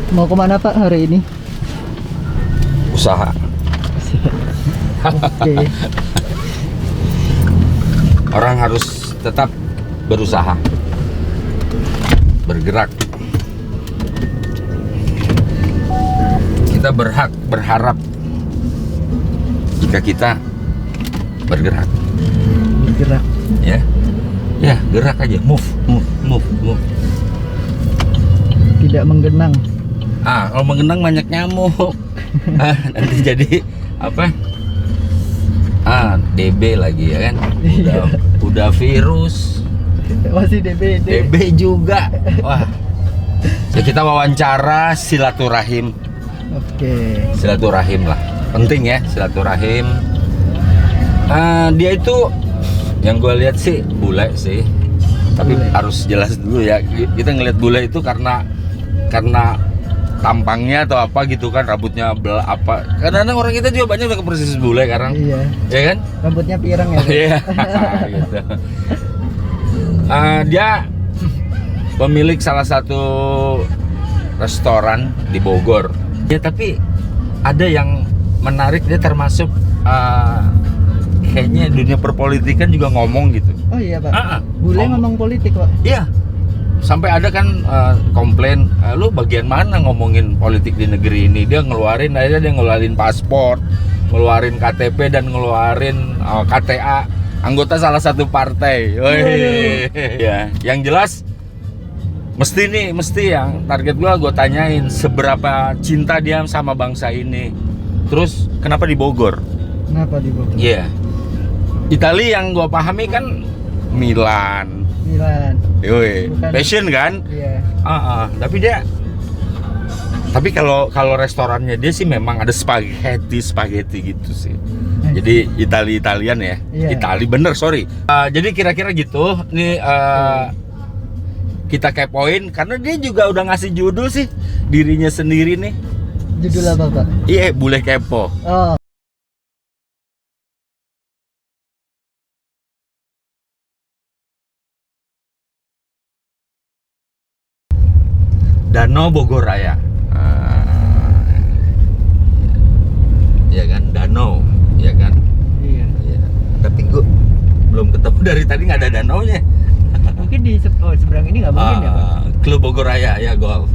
Mau kemana Pak hari ini? Usaha. Oke. Orang harus tetap berusaha, bergerak. Kita berharap jika kita bergerak. Bergerak. Ya, gerak aja, move. Tidak menggenang. Kalau menggenang banyak nyamuk. Nanti jadi apa? DB lagi ya kan? Udah virus. Masih DB. DB juga. Wah. Ya kita wawancara silaturahim. Oke. Silaturahim lah. Penting ya silaturahim. Dia itu yang gue lihat sih bule sih. Tapi Bule. harus jelas dulu ya. Kita ngelihat bule itu karena tampangnya atau apa gitu kan, rambutnya apa. Kadang-kadang orang kita juga banyak udah persis bule sekarang. Iya. Ya kan? Rambutnya pirang ya. Iya. Gitu. Dia pemilik salah satu restoran di Bogor. Ya tapi ada yang menarik, dia termasuk kayaknya dunia perpolitikan juga ngomong gitu. Oh iya Pak. Bule Ngomong. ngomong politik Pak. Iya. Sampai ada kan komplain, lu bagian mana ngomongin politik di negeri ini? Akhirnya dia ngeluarin paspor, ngeluarin KTP dan ngeluarin KTA anggota salah satu partai. Ya, yang jelas mesti yang target gue tanyain seberapa cinta dia sama bangsa ini. Terus kenapa di Bogor? Kenapa di Bogor? Iya. Italia yang gue pahami kan Milan. Yoi, Bukan. passion kan? Iya. Tapi kalau restorannya dia sih memang ada spaghetti gitu sih. Jadi Italian ya. Iya. Itali bener, sorry. Jadi kira-kira gitu. Nih kita kepoin karena dia juga udah ngasih judul sih dirinya sendiri nih. Judul apa Pak? Iya, Bule Kepo. Oh. Danau Bogor Raya. Ya kan, danau, ya kan. Iya. Ya. Tapi gue belum ketemu dari tadi nggak ada danaunya. Mungkin di seberang ini nggak mungkin ya Pak? Klub Bogor Raya ya golf.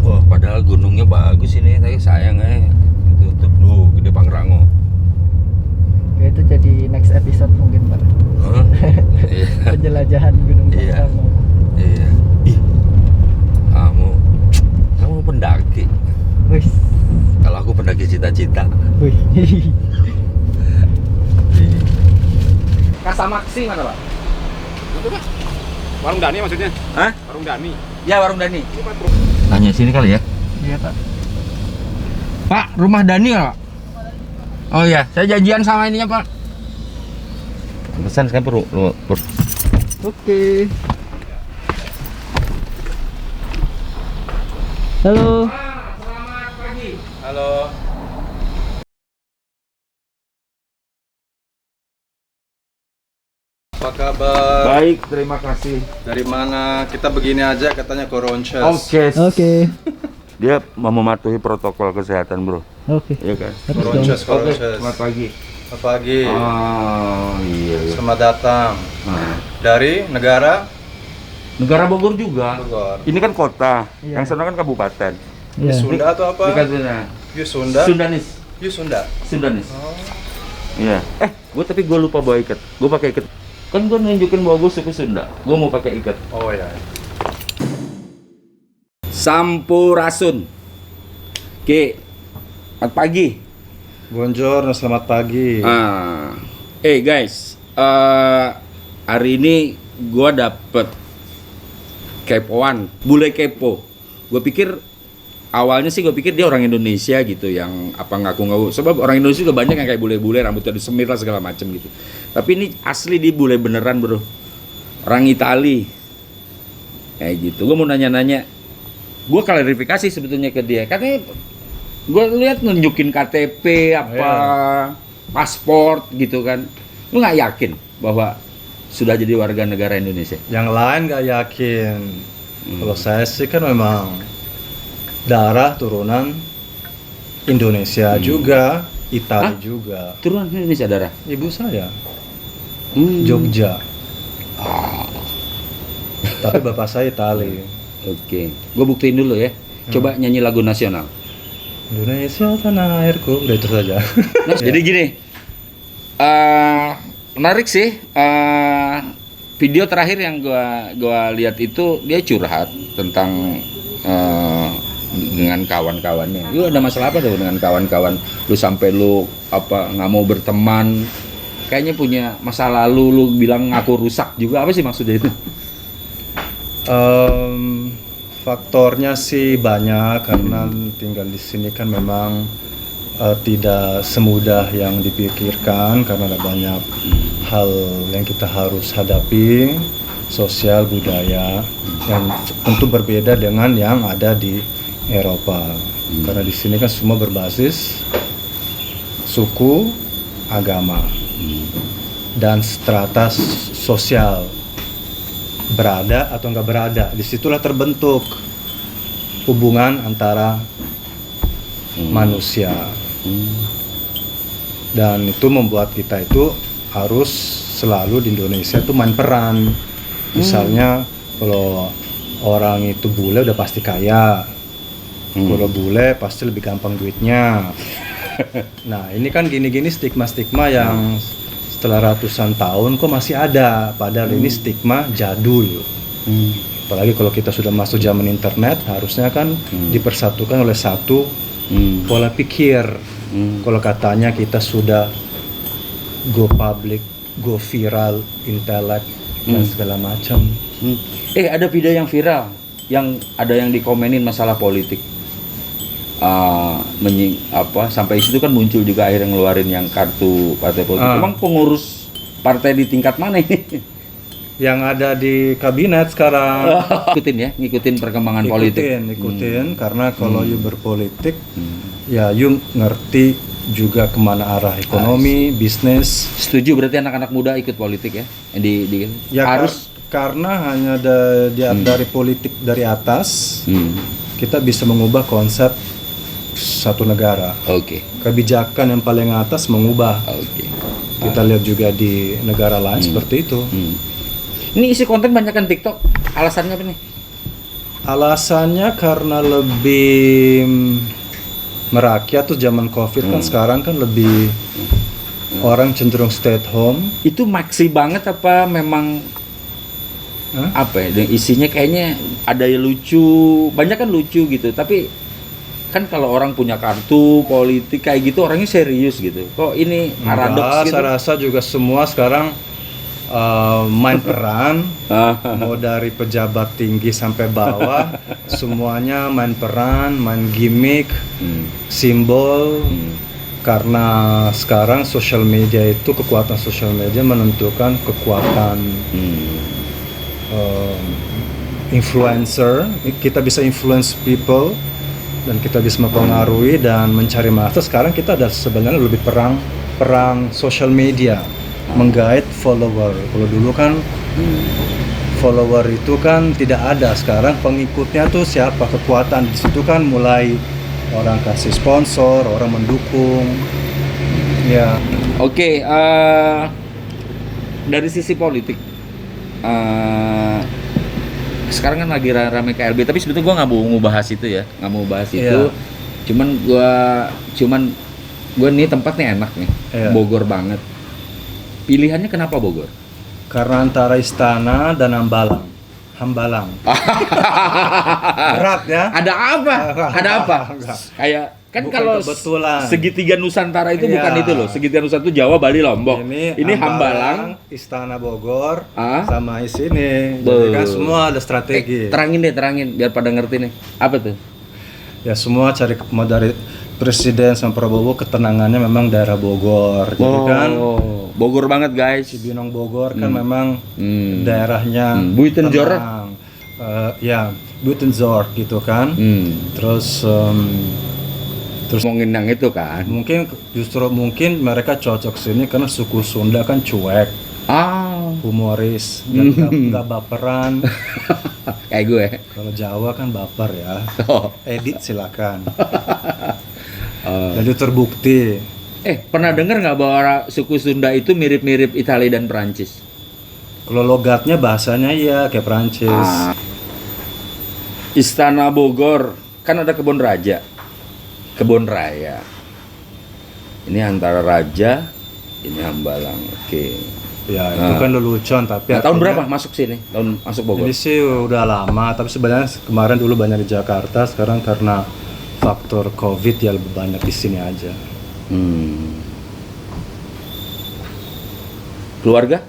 Wah, padahal gunungnya bagus ini, tapi sayang tutup dulu Gede Pangrango. Ya, itu jadi next episode mungkin Pak. Iya. Penjelajahan Gunung Iya. Pangrango. Iya. Ih, kamu pendaki. Wih. Kalau aku pendaki cita-cita. Wih. Kasamaksi mana Pak? Itu Pak. Warung Dani maksudnya? Hah? Warung Dani. Ya, Warung Dani. Ini Pak. Tanya sini kali ya. Iya Pak. Pak, rumah Dani ya Pak? Oh iya, saya janjian sama ininya Pak. Pesan sekarang perlu. Oke. Halo. Selamat pagi. Halo. Apa kabar? Baik, terima kasih. Dari mana? Kita begini aja katanya Koronces. Oke. Dia mau mematuhi protokol kesehatan, Bro. Oke. Iya kan? Harus dong. Koronces, Oke, Koronces. selamat pagi. Selamat pagi. Oh, iya. Selamat datang. Nah, Dari negara negara Bogor juga. Bogor. Ini kan kota, Iya. yang sana kan kabupaten. Iya. Sunda atau apa? Dekat sana. You Sunda? Sundanis. You Sunda. Sundanis. Oh. Iya. Tapi gue lupa bawa ikat. Gue pakai ikat. Kan gue nunjukin bahwa gue suku Sunda. Gue mau pakai ikat. Oh ya. Sampurasun. Oke. Selamat pagi. Buongiorno, selamat pagi. Guys, hari ini gue dapet kepoan, bule kepo. Gue pikir dia orang Indonesia gitu yang apa ngaku-ngaku. Sebab orang Indonesia juga banyak yang kayak bule-bule, rambutnya disemir lah segala macem gitu. Tapi ini asli dia bule beneran bro, orang Itali. Kayak gitu. Gue mau nanya-nanya, gue klarifikasi sebetulnya ke dia. Katanya gue lihat nunjukin KTP apa, paspor gitu kan. Lu nggak yakin bahwa sudah jadi warga negara Indonesia? Yang lain nggak yakin. Kalau saya sih kan memang darah turunan Indonesia juga, Italia Hah? juga. Turunan Indonesia darah. Ibu saya Hmm. Jogja. Tapi bapak saya Italia. Oke, gue buktiin dulu ya. Coba nyanyi lagu nasional. Indonesia tanah airku, udah itu saja. Nah, jadi gini, menarik sih. Video terakhir yang gua lihat itu dia curhat tentang dengan kawan-kawannya. Lu ada masalah apa tuh dengan kawan-kawan? Lu sampai lu apa nggak mau berteman? Kayaknya punya masa lalu. Lu bilang ngaku rusak juga. Apa sih maksudnya itu? Faktornya sih banyak karena tinggal di sini kan memang tidak semudah yang dipikirkan karena ada banyak hal yang kita harus hadapi, sosial, budaya yang tentu berbeda dengan yang ada di Eropa. Karena di sini kan semua berbasis suku, agama, dan strata sosial. Berada atau nggak berada, disitulah terbentuk hubungan antara manusia. Dan itu membuat kita itu harus selalu di Indonesia itu main peran. Misalnya kalau orang itu bule udah pasti kaya, kalau bule pasti lebih gampang duitnya. Nah ini kan gini-gini stigma-stigma yang setelah ratusan tahun kok masih ada, padahal ini stigma jadul. Apalagi kalau kita sudah masuk zaman internet, harusnya kan dipersatukan oleh satu pola pikir. Kalau katanya kita sudah go public, go viral, intelek dan segala macam. Ada video yang viral, yang ada yang dikomenin masalah politik. Sampai situ kan muncul juga akhirnya ngeluarin yang kartu partai politik. Emang pengurus partai di tingkat mana ini? Yang ada di kabinet sekarang. Ngikutin perkembangan politik. Ikutin karena kalau you berpolitik, ya you ngerti juga kemana arah ekonomi, bisnis. Setuju berarti anak-anak muda ikut politik ya? Ya harus karena hanya dari politik dari atas, kita bisa mengubah konsep satu negara. Kebijakan yang paling atas mengubah. Kita lihat juga di negara lain seperti itu. Ini isi konten banyak kan TikTok. Alasannya apa nih? Alasannya karena lebih merakyat tuh zaman Covid kan sekarang kan lebih orang cenderung stay at home. Itu maksi banget apa memang apa ya? Isinya kayaknya ada yang lucu, banyak kan lucu gitu. Tapi kan kalau orang punya kartu politik kayak gitu orangnya serius gitu. Kok ini paradoks gitu? Saya rasa juga semua sekarang main peran, mau dari pejabat tinggi sampai bawah, semuanya main peran, main gimmick, simbol. Karena sekarang social media itu, kekuatan social media menentukan kekuatan influencer. Kita bisa influence people dan kita bisa mempengaruhi dan mencari massa. Sekarang kita ada sebenarnya lebih perang social media, menggait follower. Kalau dulu kan follower itu kan tidak ada, sekarang pengikutnya tuh siapa, kekuatan di situ kan mulai orang kasih sponsor, orang mendukung. Ya. Dari sisi politik, sekarang kan lagi rame KLB, tapi sebetulnya gue nggak mau bahas itu ya, nggak mau bahas itu. Cuman gue nih tempatnya enak nih, Bogor banget. Pilihannya kenapa Bogor? Karena antara istana dan Hambalang. Berat ya? Ada apa? Kayak kan Bukan kalau kebetulan. Segitiga Nusantara itu bukan itu loh. Segitiga Nusantara itu Jawa, Bali, Lombok. Ini Hambalang, Istana Bogor, sama di sini. Jadi kan semua ada strategi. Terangin biar pada ngerti nih. Apa tuh? Ya semua cari mau dari Presiden sama Prabowo, ketenangannya memang daerah Bogor. Jadi kan Bogor banget guys. Cibinong Bogor kan memang daerahnya Buitenzorg. Ya Buitenzorg gitu kan. Terus ngomongin yang itu kan. Mungkin mereka cocok sini karena suku Sunda kan cuek. humoris, nggak baperan. Kayak gue. Kalau Jawa kan baper ya. Oh. Edit silakan. Jadi terbukti. Pernah dengar nggak bahwa suku Sunda itu mirip-mirip Italia dan Perancis? Kalau logatnya bahasanya iya kayak Prancis. Istana Bogor kan ada kebun raja, kebun raya. Ini antara raja, ini Hambalang. Oke. Ya itu kan lelucon tapi tahun berapa masuk sini? Tahun masuk Bogor? Ini sih udah lama, tapi sebenarnya kemarin dulu banyak di Jakarta, sekarang karena faktor COVID ya lebih banyak di sini aja. Keluarga?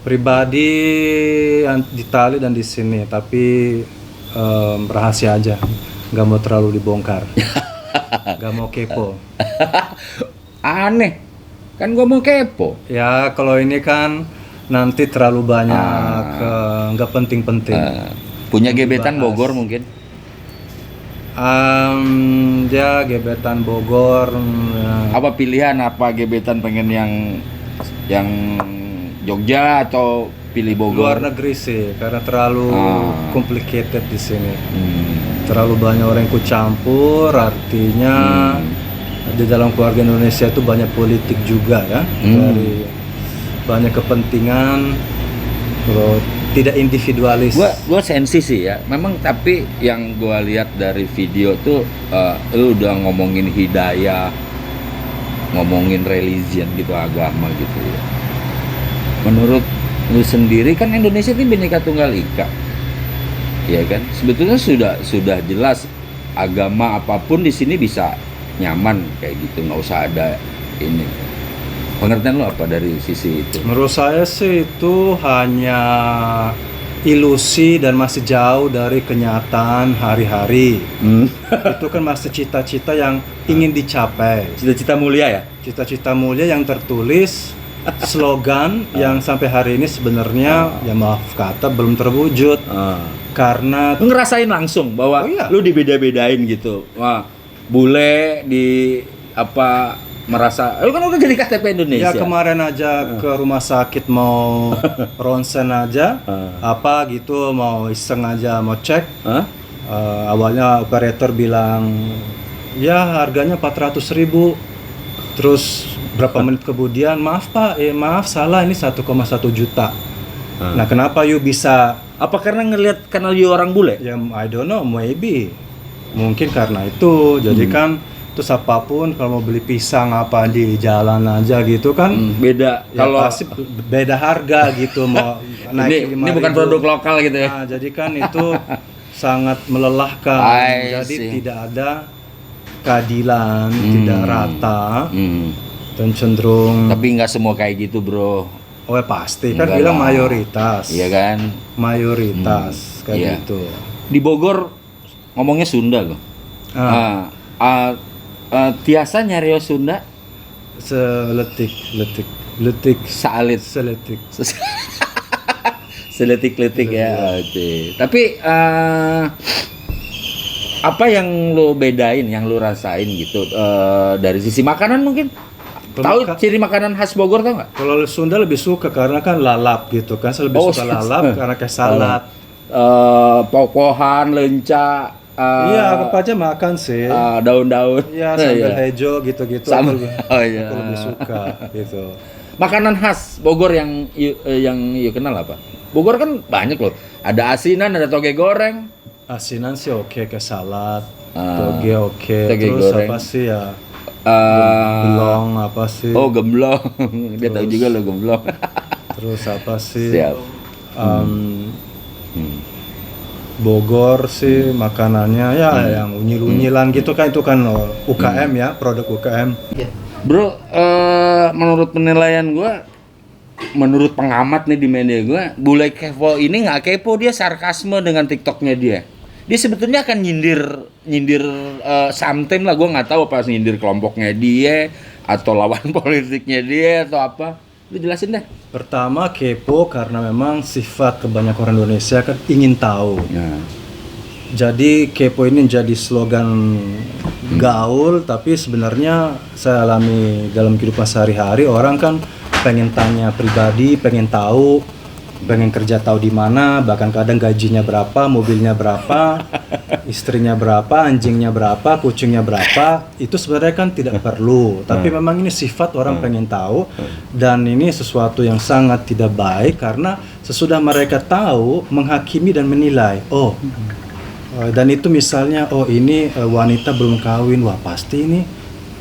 Pribadi di Itali dan di sini, tapi rahasia aja, nggak mau terlalu dibongkar, nggak mau kepo. Aneh, kan gua mau kepo. Ya kalau ini kan nanti terlalu banyak nggak penting-penting. Punya gebetan Bogor mungkin? Ya gebetan Bogor. Apa pilihan? Apa gebetan pengen yang Jogja atau pilih Bogor? Luar negeri sih, karena terlalu complicated di sini. Terlalu banyak orang yang ikut campur, artinya di dalam keluarga Indonesia itu banyak politik juga ya, dari banyak kepentingan, tidak individualis. Gua sensi sih ya, memang, tapi yang gua lihat dari video tuh lu udah ngomongin hidayah, ngomongin religion gitu, agama gitu ya. Menurut lu sendiri kan Indonesia ini Bhinneka Tunggal Ika, ya kan? Sebetulnya sudah jelas agama apapun di sini bisa nyaman kayak gitu, nggak usah ada ini. Pengertian lu apa dari sisi itu? Menurut saya sih itu hanya ilusi dan masih jauh dari kenyataan hari-hari. Itu kan masih cita-cita yang ingin dicapai. Cita-cita mulia ya? Cita-cita mulia yang tertulis, slogan yang sampai hari ini sebenarnya ya maaf kata belum terwujud. Karena lu ngerasain langsung bahwa lu dibeda-bedain gitu. Wah, bule di apa merasa lu kan udah jadi KTP Indonesia. Ya kemarin aja ke rumah sakit mau ronsen aja apa gitu, mau iseng aja mau cek. Awalnya operator bilang ya harganya 400.000. Terus berapa menit kemudian maaf Pak, maaf salah, ini 1,1 juta. Nah kenapa you bisa? Apa karena ngelihat kanal you orang bule? Ya I don't know, maybe. Mungkin karena itu. Jadi kan terus apapun kalau mau beli pisang apa di jalan aja gitu kan beda. Ya kalau pasti beda harga gitu, mau naik ini bukan produk lokal gitu ya. Nah, jadi kan itu sangat melelahkan. Jadi tidak ada keadilan, tidak rata. Dan cenderung. Tapi nggak semua kayak gitu, bro. Oh ya pasti kan bilang mayoritas. Iya kan? Mayoritas kayak gitu. Di Bogor ngomongnya Sunda loh. Tiasa nyari Sunda seletik salit seletik seletik ya. Oke. Tapi apa yang lo bedain, yang lo rasain gitu dari sisi makanan mungkin? Tahu ciri makanan khas Bogor tau nggak? Kalau Sunda lebih suka karena kan lalap gitu kan, saya lebih suka lalap karena kayak salad. Poh-pohan, lenca. Iya, apa aja makan sih. Daun-daun. Iya, sambal hijau gitu-gitu. Aku lebih suka gitu. Makanan khas Bogor yang you kenal apa? Bogor kan banyak loh. Ada asinan, ada toge goreng. Asinan sih oke, kayak salad. Toge oke. Terus goreng. apa sih ya? Gemblong apa sih? Oh, gemblong. Dia tahu juga lo gemblong. Terus apa sih? Siap. Bogor sih makanannya ya yang unyil-unyilan gitu kan, itu kan UKM ya, produk UKM. Bro, menurut penilaian gue, menurut pengamat nih di media gue, bule kepo ini nggak kepo, dia sarkasme dengan TikToknya dia. Dia sebetulnya akan nyindir sometimes lah, gue nggak tahu apa nyindir kelompoknya dia atau lawan politiknya dia atau apa. Lu jelasin deh. Pertama kepo karena memang sifat kebanyakan orang Indonesia kan ingin tahu. Jadi kepo ini jadi slogan gaul, tapi sebenarnya saya alami dalam kehidupan sehari-hari, orang kan pengen tanya pribadi, pengen tahu, pengen kerja tahu di mana, bahkan kadang gajinya berapa, mobilnya berapa, istrinya berapa, anjingnya berapa, kucingnya berapa. Itu sebenarnya kan tidak perlu, tapi memang ini sifat orang pengen tahu, dan ini sesuatu yang sangat tidak baik karena sesudah mereka tahu, menghakimi dan menilai. Dan itu misalnya, ini wanita belum kawin, wah pasti ini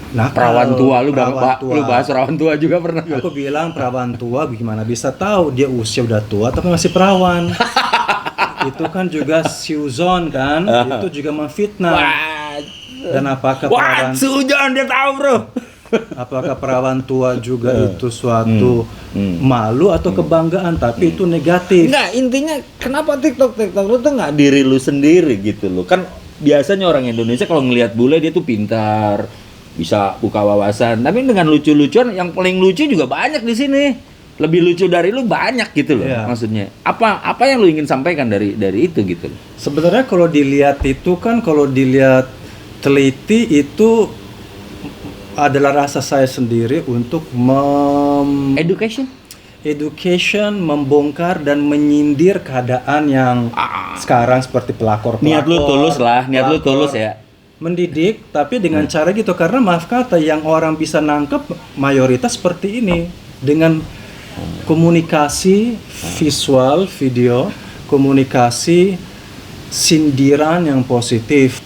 nakal. Perawan tua, lu Perawan bahas perawan tua juga pernah. Aku bilang perawan tua gimana bisa tahu dia usia udah tua tapi masih perawan. Itu kan juga siuzon kan, itu juga memfitnah. Dan apakah perawan Sujon dia tahu, Bro. apakah perawan tua juga itu suatu malu atau kebanggaan, tapi itu negatif. Enggak, intinya kenapa TikTok lu tuh nggak diri lu sendiri gitu loh. Kan biasanya orang Indonesia kalau ngelihat bule dia tuh pintar, bisa buka wawasan. Tapi dengan lucu-lucuan, yang paling lucu juga banyak di sini. Lebih lucu dari lu banyak gitu loh. Iya. Maksudnya. Apa yang lu ingin sampaikan dari itu gitu loh. Sebenarnya kalau dilihat itu kan, kalau dilihat teliti itu adalah rasa saya sendiri untuk education, membongkar dan menyindir keadaan yang sekarang seperti pelakor. Niat lu tulus ya. Mendidik, tapi dengan cara gitu, karena maaf kata yang orang bisa nangkep mayoritas seperti ini dengan komunikasi visual, video, komunikasi sindiran yang positif.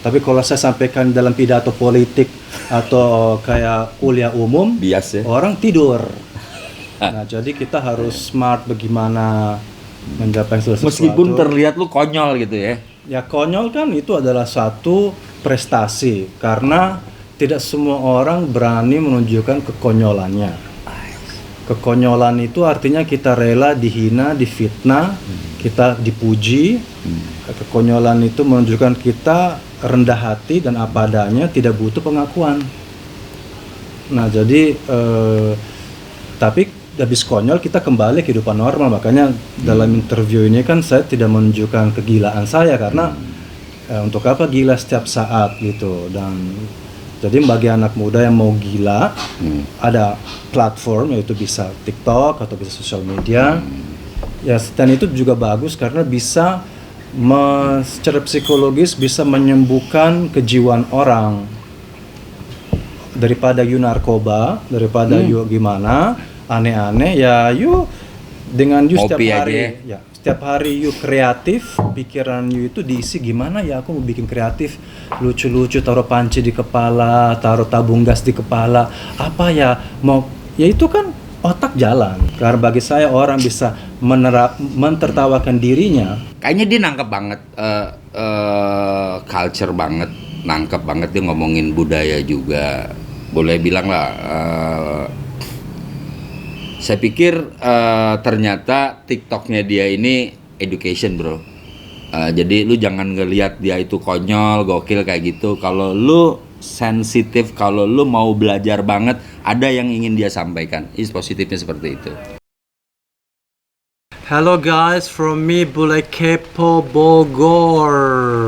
Tapi kalau saya sampaikan dalam pidato politik atau kayak kuliah umum, bias ya. Orang tidur. Nah, jadi kita harus smart bagaimana mencapai sesuatu. Meskipun terlihat lu konyol gitu ya. Ya konyol kan itu adalah satu prestasi, karena tidak semua orang berani menunjukkan kekonyolannya. Kekonyolan itu artinya kita rela dihina, difitnah, kita dipuji. Kekonyolan itu menunjukkan kita rendah hati dan apa adanya, tidak butuh pengakuan. Nah jadi tapi habis konyol kita kembali kehidupan normal. Makanya dalam interview ini kan saya tidak menunjukkan kegilaan saya, karena untuk apa gila setiap saat gitu. Dan jadi bagi anak muda yang mau gila, ada platform, yaitu bisa TikTok atau bisa sosial media. Ya, dan itu juga bagus karena bisa secara psikologis bisa menyembuhkan kejiwaan orang. Daripada you narkoba, daripada you gimana aneh-aneh, ya you dengan you setiap hari aja. Ya setiap hari you kreatif, pikiran you itu diisi gimana ya, aku mau bikin kreatif, lucu-lucu, taruh panci di kepala, taruh tabung gas di kepala, apa ya mau, ya itu kan otak jalan. Karena bagi saya orang bisa mentertawakan dirinya. Kayaknya dia nangkep banget culture banget, nangkep banget, dia ngomongin budaya juga. Boleh bilang lah, saya pikir ternyata TikToknya dia ini education, bro. Jadi lu jangan ngelihat dia itu konyol, gokil kayak gitu. Kalau lu sensitif, kalau lu mau belajar banget, ada yang ingin dia sampaikan. Positifnya seperti itu. Hello guys, from me Bule Kepo Bogor.